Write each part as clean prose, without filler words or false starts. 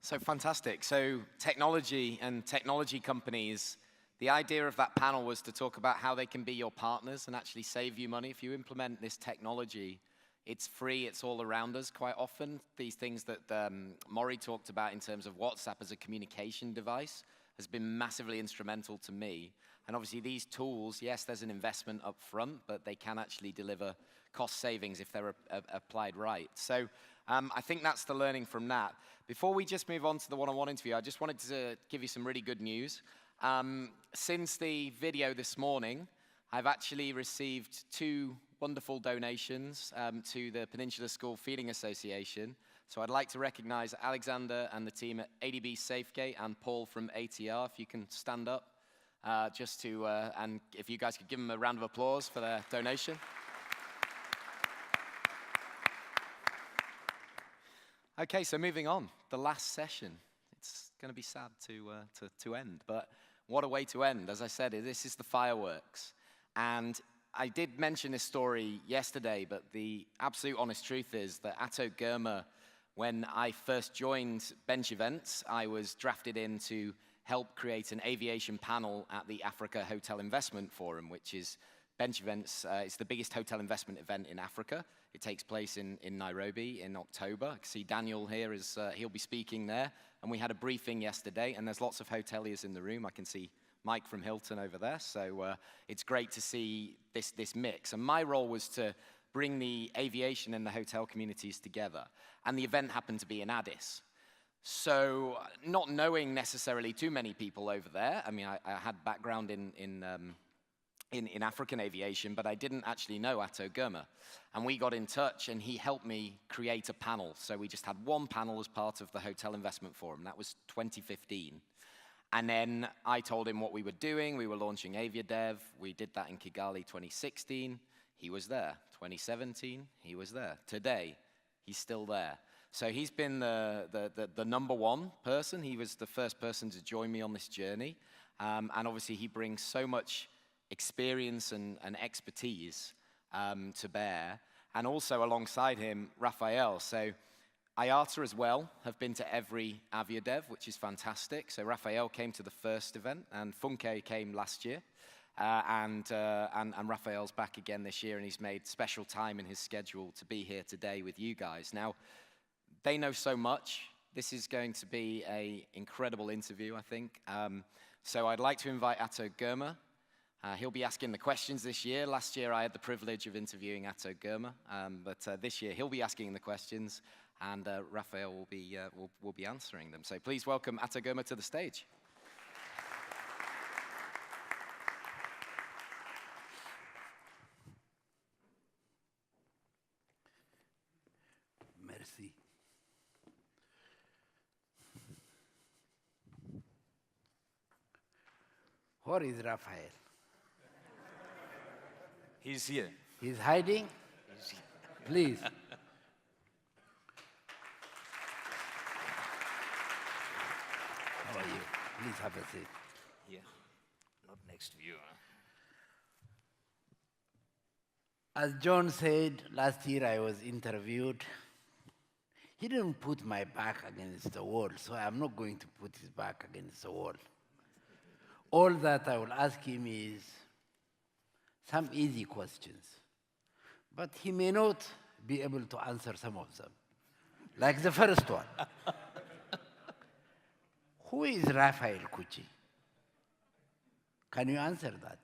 So fantastic. So technology and technology companies, the idea of that panel was to talk about how they can be your partners and actually save you money. If you implement this technology, it's free, it's all around us quite often. These things that Maury talked about in terms of WhatsApp as a communication device has been massively instrumental to me. And obviously these tools, yes, there's an investment up front, but they can actually deliver cost savings if they're applied right. So I think that's the learning from that. Before we just move on to the one-on-one interview, I just wanted to give you some really good news. Since the video this morning, I've actually received 2 wonderful donations to the Peninsula School Feeding Association. So I'd like to recognize Alexander and the team at ADB Safegate and Paul from ATR, if you can stand up, just to, and if you guys could give them a round of applause for their donation. Okay, so moving on, the last session. It's going to be sad to end, but what a way to end. As I said, this is the fireworks. And I did mention this story yesterday, but the absolute honest truth is that Ato Girma, when I first joined Bench Events, I was drafted in to help create an aviation panel at the Africa Hotel Investment Forum, which is Bench Events. It's the biggest hotel investment event in Africa. It takes place in Nairobi in October. I can see Daniel here, he'll be speaking there. And we had a briefing yesterday, and there's lots of hoteliers in the room. I can see Mike from Hilton over there. So it's great to see this mix. And my role was to bring the aviation and the hotel communities together. And the event happened to be in Addis. So not knowing necessarily too many people over there, I mean, I had background in African aviation, but I didn't actually know Ato Girma. And we got in touch, and he helped me create a panel. So we just had one panel as part of the Hotel Investment Forum. That was 2015. And then I told him what we were doing. We were launching AviaDev. We did that in Kigali 2016. He was there. 2017, he was there. Today, he's still there. So he's been the #1 person. He was the first person to join me on this journey. And obviously, he brings so much experience and expertise to bear. And also alongside him, Raphael. So IATA as well have been to every AviaDev, which is fantastic. So Raphael came to the first event, and Funke came last year. And Raphael's back again this year, and he's made special time in his schedule to be here today with you guys. Now, they know so much. This is going to be an incredible interview, I think. So I'd like to invite Ato Girma. He'll be asking the questions this year. Last year, I had the privilege of interviewing Ato Girma, but this year, he'll be asking the questions, and Raphael will be answering them. So please welcome Ato Girma to the stage. Merci. Where is Raphael? He's here. He's hiding? Please. How are you? Please have a seat. Here. Not next to you, huh? As John said, last year I was interviewed. He didn't put my back against the wall, so I'm not going to put his back against the wall. All that I will ask him is some easy questions, but he may not be able to answer some of them, like the first one. Who is Raphael Kuuchi? Can you answer that?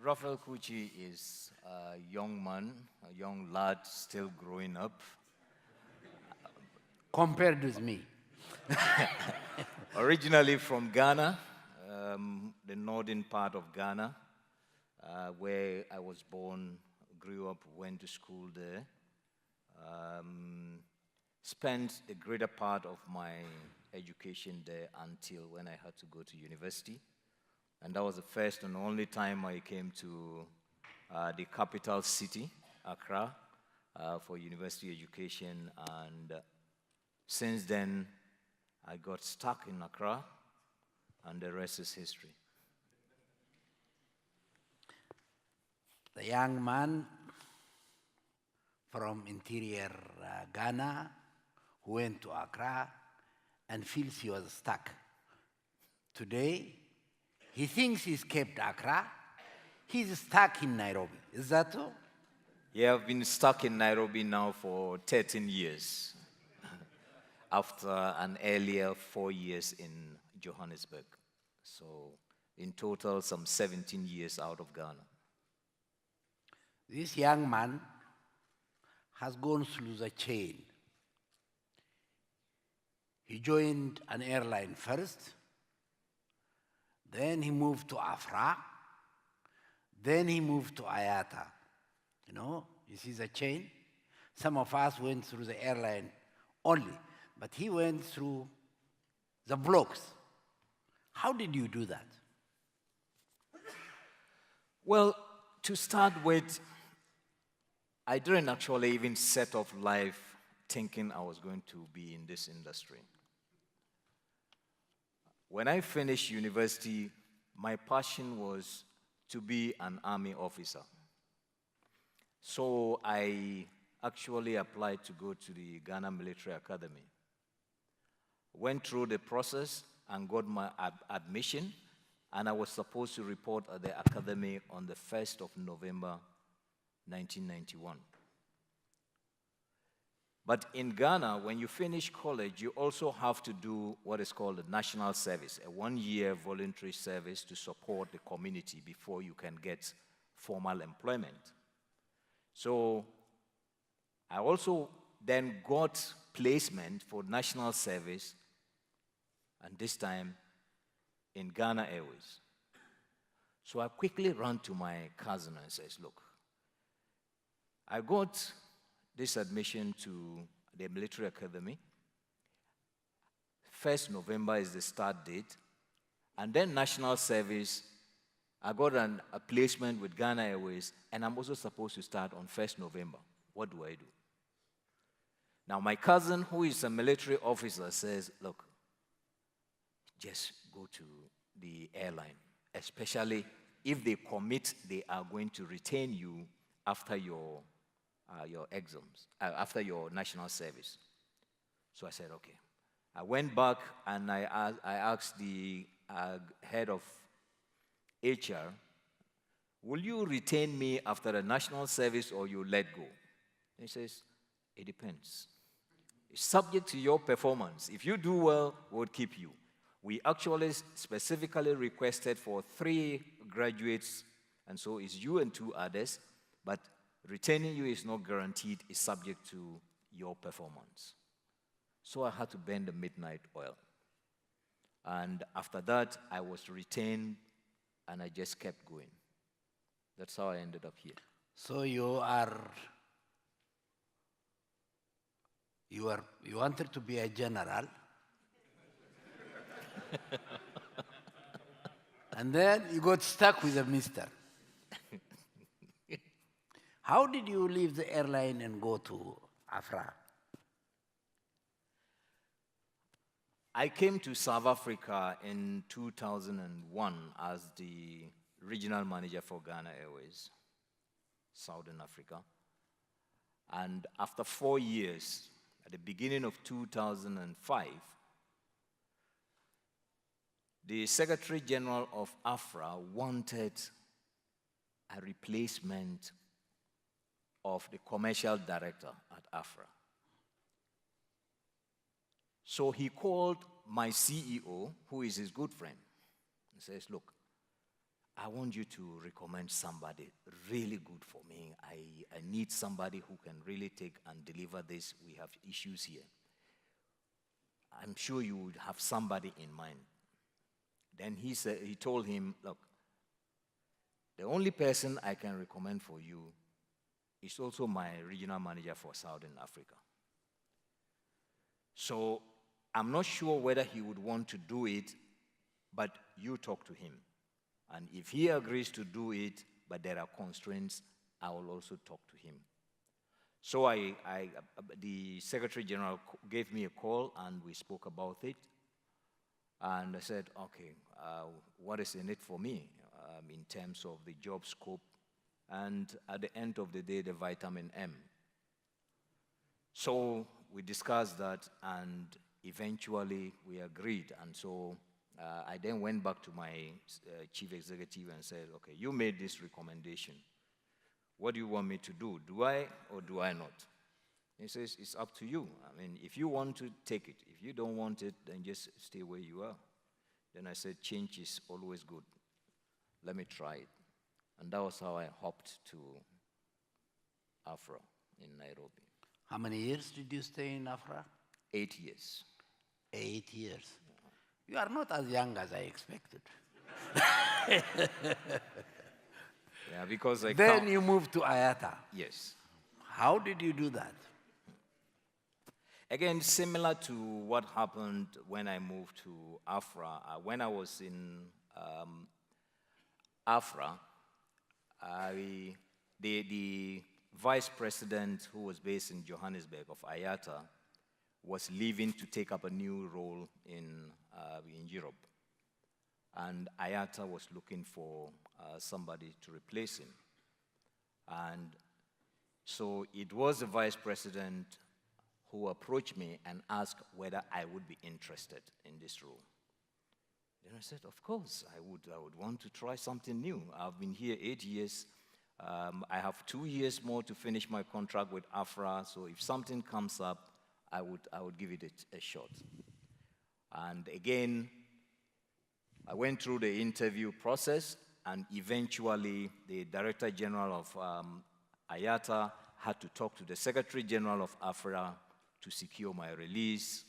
Raphael Kuuchi is a young man, a young lad still growing up. Compared with me. Originally from Ghana, the northern part of Ghana, where I was born, grew up, went to school there. Spent the greater part of my education there until when I had to go to university. And that was the first and only time I came to the capital city, Accra, for university education. And since then, I got stuck in Accra, and the rest is history. The young man from interior Ghana who went to Accra and feels he was stuck. Today, he thinks he's kept Accra. He's stuck in Nairobi. Is that so? Yeah, I've been stuck in Nairobi now for 13 years, after an earlier 4 years in Johannesburg. So in total, some 17 years out of Ghana. This young man has gone through the chain. He joined an airline first, then he moved to Afra, then he moved to IATA. You know, you see the chain? Some of us went through the airline only, but he went through the blocks. How did you do that? Well, to start with, I didn't actually even set off life thinking I was going to be in this industry. When I finished university, my passion was to be an army officer. So I actually applied to go to the Ghana Military Academy. Went through the process and got my admission, and I was supposed to report at the academy on the 1st of November, 1991. But in Ghana, when you finish college, you also have to do what is called a national service, a one-year voluntary service to support the community before you can get formal employment. So I also then got placement for national service, and this time in Ghana Airways. So I quickly ran to my cousin and says, look, I got this admission to the military academy. 1st November is the start date. And then national service, I got a placement with Ghana Airways, and I'm also supposed to start on 1st November. What do I do? Now, my cousin, who is a military officer, says, look, just go to the airline, especially if they commit they are going to retain you after your exams, after your national service. So I said, okay. I went back and I asked the head of HR, will you retain me after the national service or you let go? He says, it depends. It's subject to your performance. If you do well, we'll keep you. We actually specifically requested for 3 graduates, and so it's you and 2 others, but retaining you is not guaranteed, it's subject to your performance. So I had to burn the midnight oil. And after that, I was retained, and I just kept going. That's how I ended up here. So you wanted to be a general, and then you got stuck with a mister. How did you leave the airline and go to Afra? I came to South Africa in 2001 as the regional manager for Ghana Airways, Southern Africa. And after 4 years, at the beginning of 2005, the Secretary General of AFRA wanted a replacement of the commercial director at AFRA. So he called my CEO, who is his good friend, and says, look, I want you to recommend somebody really good for me. I need somebody who can really take and deliver this. We have issues here. I'm sure you would have somebody in mind. Then he told him, look, the only person I can recommend for you is also my regional manager for Southern Africa. So I'm not sure whether he would want to do it, but you talk to him. And if he agrees to do it, but there are constraints, I will also talk to him. So the Secretary General gave me a call, and we spoke about it. And I said, okay, what is in it for me in terms of the job scope and at the end of the day, the vitamin M. So we discussed that, and eventually we agreed. And so I then went back to my chief executive and said, okay, you made this recommendation. What do you want me to do? Do I or do I not? He says, it's up to you. I mean, if you want to, take it. If you don't want it, then just stay where you are. Then I said, change is always good. Let me try it. And that was how I hopped to Afra in Nairobi. How many years did you stay in Afra? 8 years. 8 years. You are not as young as I expected. Yeah, because Then you moved to IATA. Yes. How did you do that? Again, similar to what happened when I moved to Afra. When I was in Afra, the vice president who was based in Johannesburg of IATA was leaving to take up a new role in Europe. And IATA was looking for somebody to replace him. And so it was the vice president who approached me and asked whether I would be interested in this role. Then I said, of course, I would want to try something new. I've been here 8 years. I have 2 years more to finish my contract with Afra, so if something comes up, I would give it a shot. And again, I went through the interview process, and eventually the Director General of IATA had to talk to the Secretary General of Afra to secure my release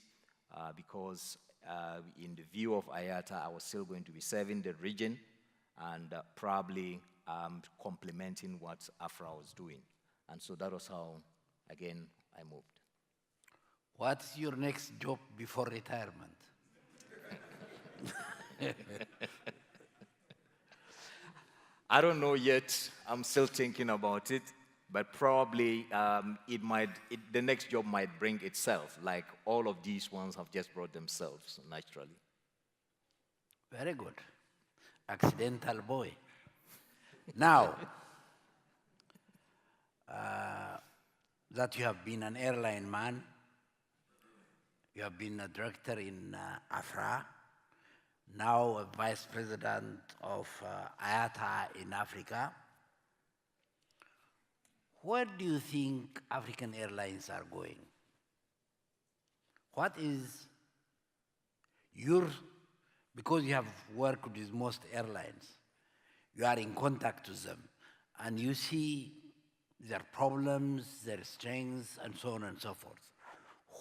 because in the view of IATA, I was still going to be serving the region and probably complementing what Afra was doing. And so that was how, again, I moved. What's your next job before retirement? I don't know yet. I'm still thinking about it. But probably the next job might bring itself, like all of these ones have just brought themselves naturally. Very good. Accidental boy. Now, that you have been an airline man, you have been a director in Afra, now a vice president of IATA in Africa. Where do you think African airlines are going? What is because you have worked with most airlines, you are in contact with them, and you see their problems, their strengths, and so on and so forth.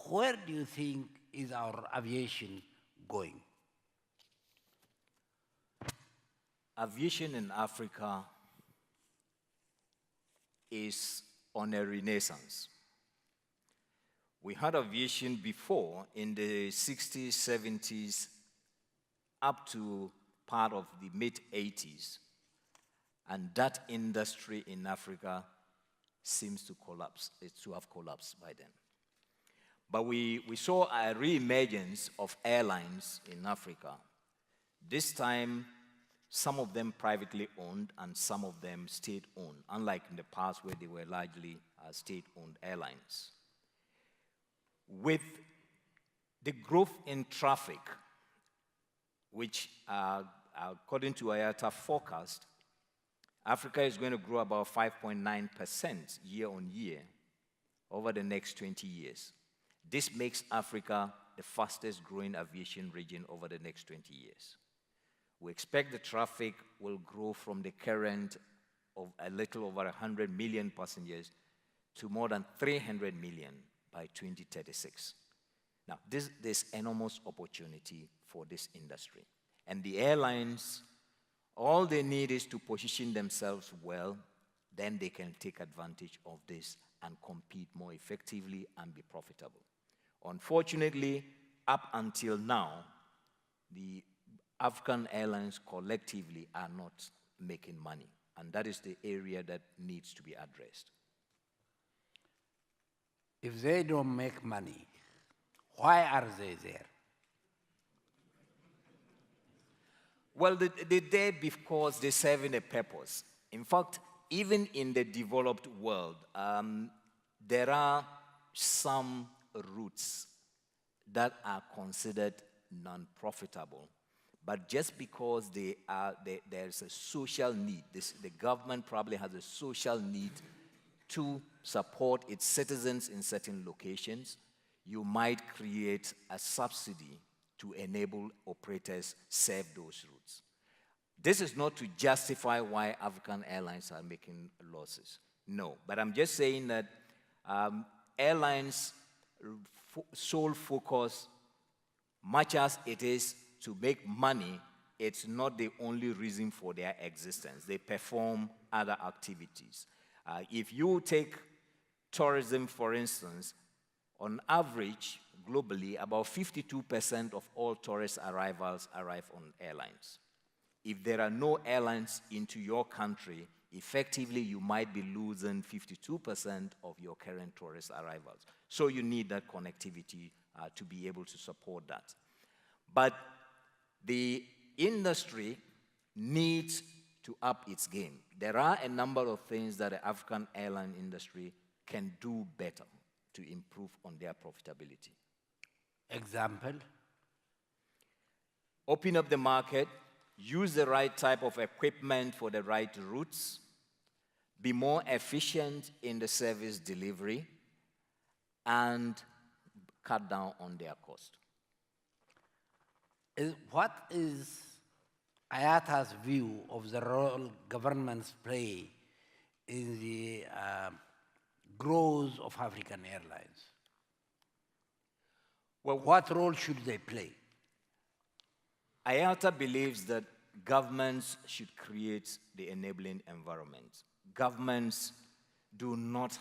Where do you think is our aviation going? Aviation in Africa is on a renaissance. We had aviation before in the 60s, 70s, up to part of the mid-80s. And that industry in Africa seems to collapse, to have collapsed by then. But we saw a re-emergence of airlines in Africa. This time, some of them privately owned and some of them state-owned, unlike in the past where they were largely state-owned airlines. With the growth in traffic, which according to IATA forecast, Africa is going to grow about 5.9% year on year over the next 20 years. This makes Africa the fastest growing aviation region over the next 20 years. We expect the traffic will grow from the current of a little over 100 million passengers to more than 300 million by 2036. Now, there's enormous opportunity for this industry. And the airlines, all they need is to position themselves well, then they can take advantage of this and compete more effectively and be profitable. Unfortunately, up until now, the African airlines collectively are not making money, and that is the area that needs to be addressed. If they don't make money, why are they there? Well, they're there because they're serving a purpose. In fact, even in the developed world, there are some routes that are considered non-profitable, but just because there's a social need, the government probably has a social need to support its citizens in certain locations, you might create a subsidy to enable operators serve those routes. This is not to justify why African airlines are making losses. No, but I'm just saying that airlines' sole focus, much as it is to make money, it's not the only reason for their existence. They perform other activities. If you take tourism, for instance, on average, globally, about 52% of all tourist arrivals arrive on airlines. If there are no airlines into your country, effectively you might be losing 52% of your current tourist arrivals. So you need that connectivity to be able to support that. But the industry needs to up its game. There are a number of things that the African airline industry can do better to improve on their profitability. Example? Open up the market, use the right type of equipment for the right routes, be more efficient in the service delivery, and cut down on their cost. What is IATA's view of the role governments play in the growth of African airlines? Well, what role should they play? IATA believes that governments should create the enabling environment. Governments do not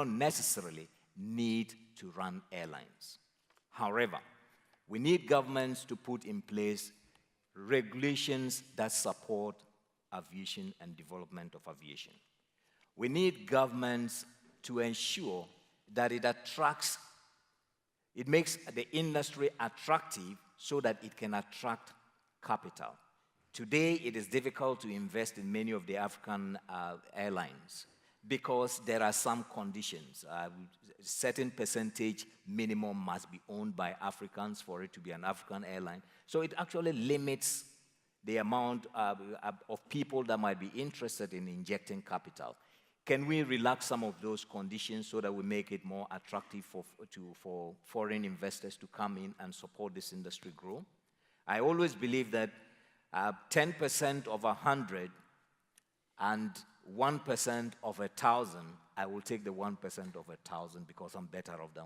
necessarily need to run airlines. However, we need governments to put in place regulations that support aviation and development of aviation. We need governments to ensure that it makes the industry attractive so that it can attract capital. Today, it is difficult to invest in many of the African airlines because there are some conditions. A certain percentage minimum must be owned by Africans for it to be an African airline. So it actually limits the amount of people that might be interested in injecting capital. Can we relax some of those conditions so that we make it more attractive for foreign investors to come in and support this industry grow? I always believe that 10% of 100 and 1% of 1,000, I will take the 1% of 1,000 because I'm better off than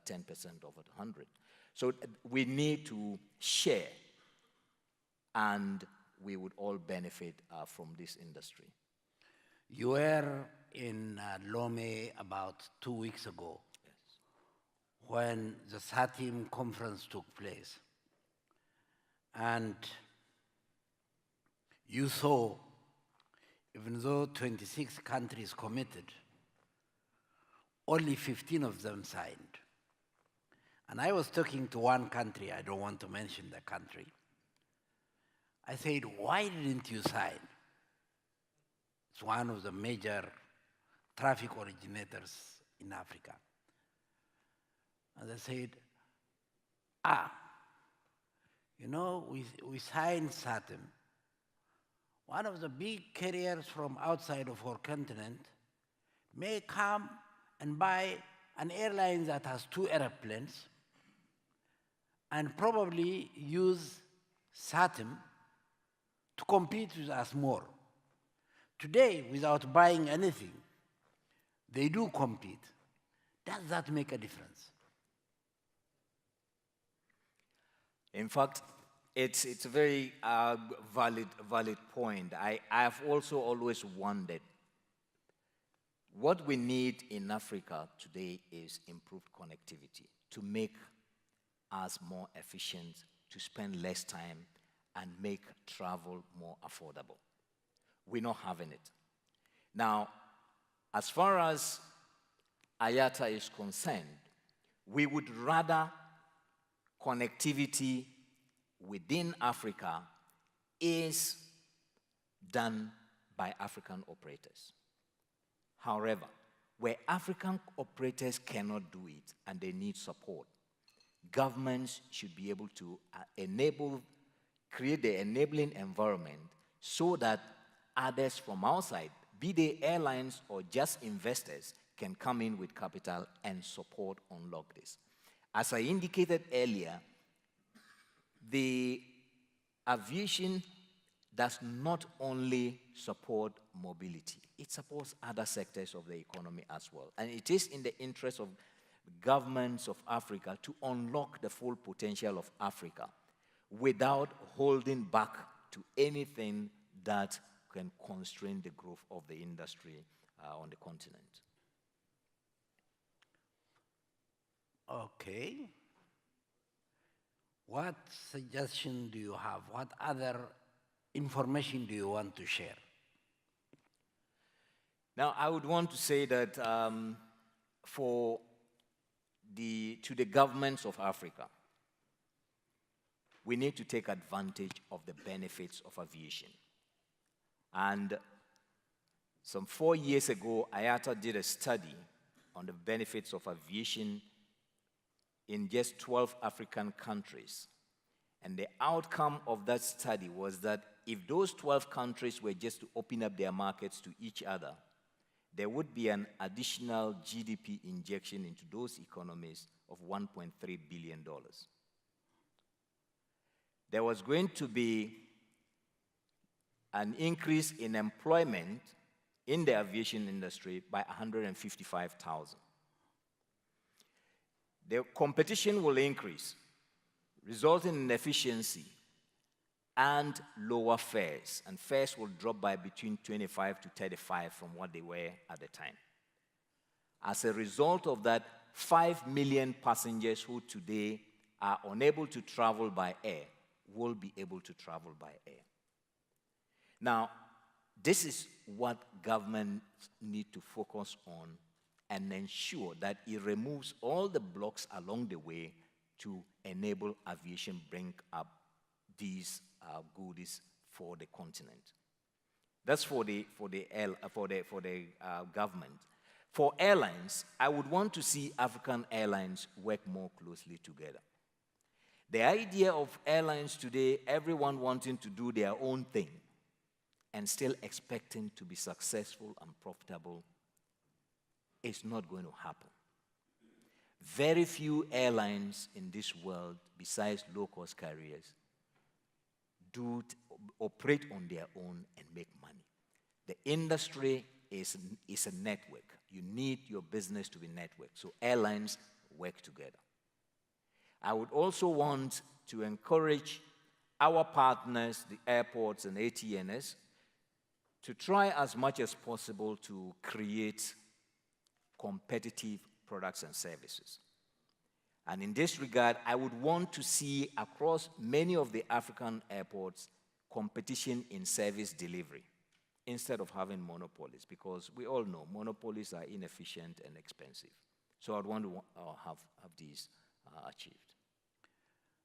10% of 100. So we need to share, and we would all benefit from this industry. You were in Lome about 2 weeks ago. Yes. When the SATIM conference took place. And you saw, even though 26 countries committed, only 15 of them signed. And I was talking to one country, I don't want to mention the country. I said, why didn't you sign? It's one of the major traffic originators in Africa. And they said, you know, we signed SATIM. One of the big carriers from outside of our continent may come and buy an airline that has 2 airplanes and probably use SATIM to compete with us more. Today, without buying anything, they do compete. Does that make a difference? In fact, it's a very valid point. I have also always wondered, what we need in Africa today is improved connectivity to make us more efficient, to spend less time, and make travel more affordable. We're not having it. Now, as far as IATA is concerned, we would rather connectivity within Africa is done by African operators. However, where African operators cannot do it and they need support, governments should be able to create the enabling environment so that others from outside, be they airlines or just investors, can come in with capital and support unlock this. As I indicated earlier, the aviation does not only support mobility, it supports other sectors of the economy as well. And it is in the interest of governments of Africa to unlock the full potential of Africa without holding back to anything that can constrain the growth of the industry on the continent. Okay. What suggestion do you have? What other information do you want to share? Now, I would want to say that to the governments of Africa, we need to take advantage of the benefits of aviation. And some 4 years ago, IATA did a study on the benefits of aviation in just 12 African countries. And the outcome of that study was that if those 12 countries were just to open up their markets to each other, there would be an additional GDP injection into those economies of $1.3 billion. There was going to be an increase in employment in the aviation industry by 155,000. The competition will increase, resulting in efficiency and lower fares. And fares will drop by between 25 to 35 from what they were at the time. As a result of that, 5 million passengers who today are unable to travel by air will be able to travel by air. Now, this is what governments need to focus on and ensure that it removes all the blocks along the way to enable aviation bring up these goodies for the continent. That's for the government. For airlines, I would want to see African airlines work more closely together. The idea of airlines today, everyone wanting to do their own thing and still expecting to be successful and profitable, is not going to happen. Very few airlines in this world, besides low-cost carriers, do operate on their own and make money. The industry is a network. You need your business to be networked. So airlines work together. I would also want to encourage our partners, the airports and ATNs, to try as much as possible to create competitive products and services. And in this regard, I would want to see across many of the African airports competition in service delivery instead of having monopolies, because we all know monopolies are inefficient and expensive. So I'd want to have these achieved.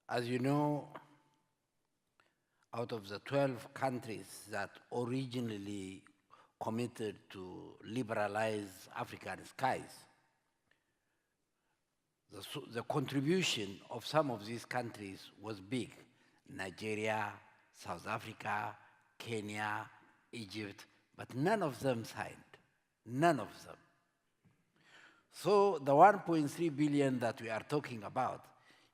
As you know, out of the 12 countries that originally committed to liberalize African skies, the contribution of some of these countries was big. Nigeria, South Africa, Kenya, Egypt, but none of them signed. None of them. So the 1.3 billion that we are talking about,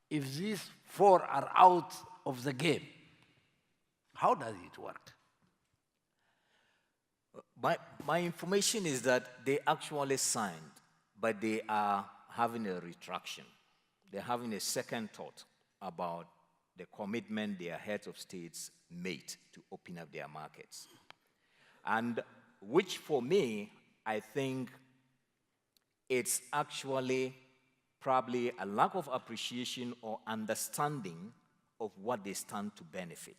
if these 4 are out of the game, how does it work? My information is that they actually signed, but they are having a retraction. They're having a second thought about the commitment their heads of states made to open up their markets. And which, for me, I think it's actually probably a lack of appreciation or understanding of what they stand to benefit.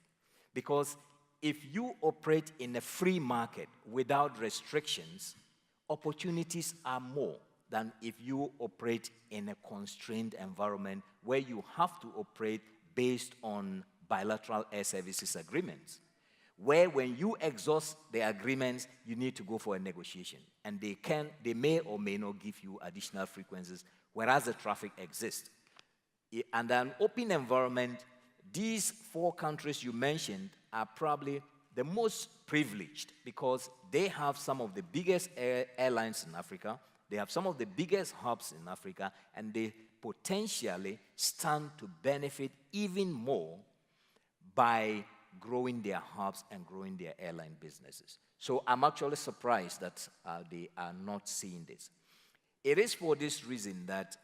Because if you operate in a free market without restrictions, opportunities are more than if you operate in a constrained environment where you have to operate based on bilateral air services agreements. where when you exhaust the agreements, you need to go for a negotiation. And they may or may not give you additional frequencies, whereas the traffic exists. Under an open environment, these 4 countries you mentioned are probably the most privileged because they have some of the biggest airlines in Africa, they have some of the biggest hubs in Africa, and they potentially stand to benefit even more by growing their hubs and growing their airline businesses. So I'm actually surprised that they are not seeing this. It is for this reason that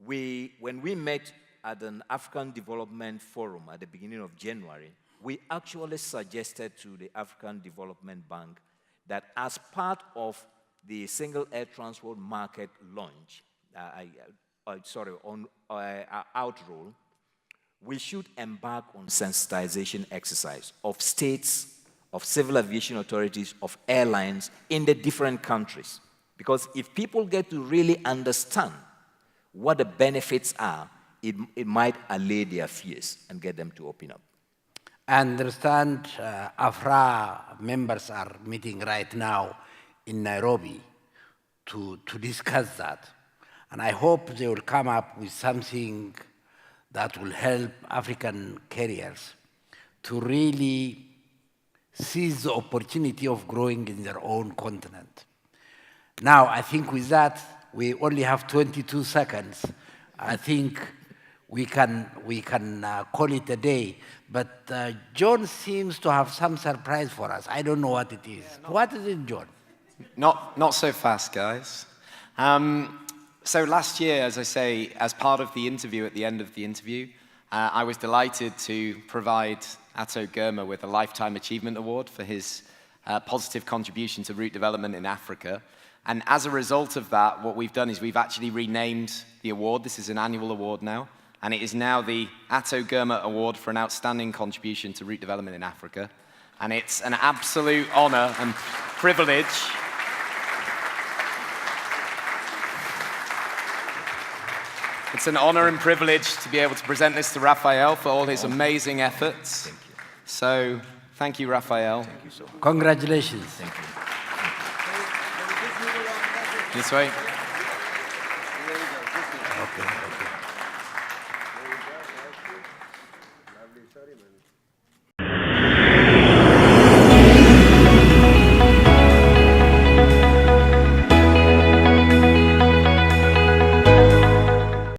when we met at an African Development Forum at the beginning of January, we actually suggested to the African Development Bank that as part of the single air transport market launch, outroll, we should embark on sensitization exercise of states, of civil aviation authorities, of airlines in the different countries. Because if people get to really understand what the benefits are, it might allay their fears and get them to open up. I understand AFRA members are meeting right now in Nairobi to discuss that. And I hope they will come up with something that will help African carriers to really seize the opportunity of growing in their own continent. Now, I think with that, we only have 22 seconds. I think we can call it a day. But John seems to have some surprise for us. I don't know what it is. What is it, John? Not so fast, guys. So last year, as I say, as part of the interview, at the end of the interview, I was delighted to provide Ato Girma with a Lifetime Achievement Award for his positive contribution to route development in Africa. And as a result of that, what we've done is we've actually renamed the award. This is an annual award now. And it is now the Ato Girma Award for an outstanding contribution to route development in Africa. And it's an absolute honor and privilege It's an honor and privilege to be able to present this to Raphael for all his amazing efforts. Thank you. So, thank you, Raphael. Thank you so much. Congratulations. Thank you. This way.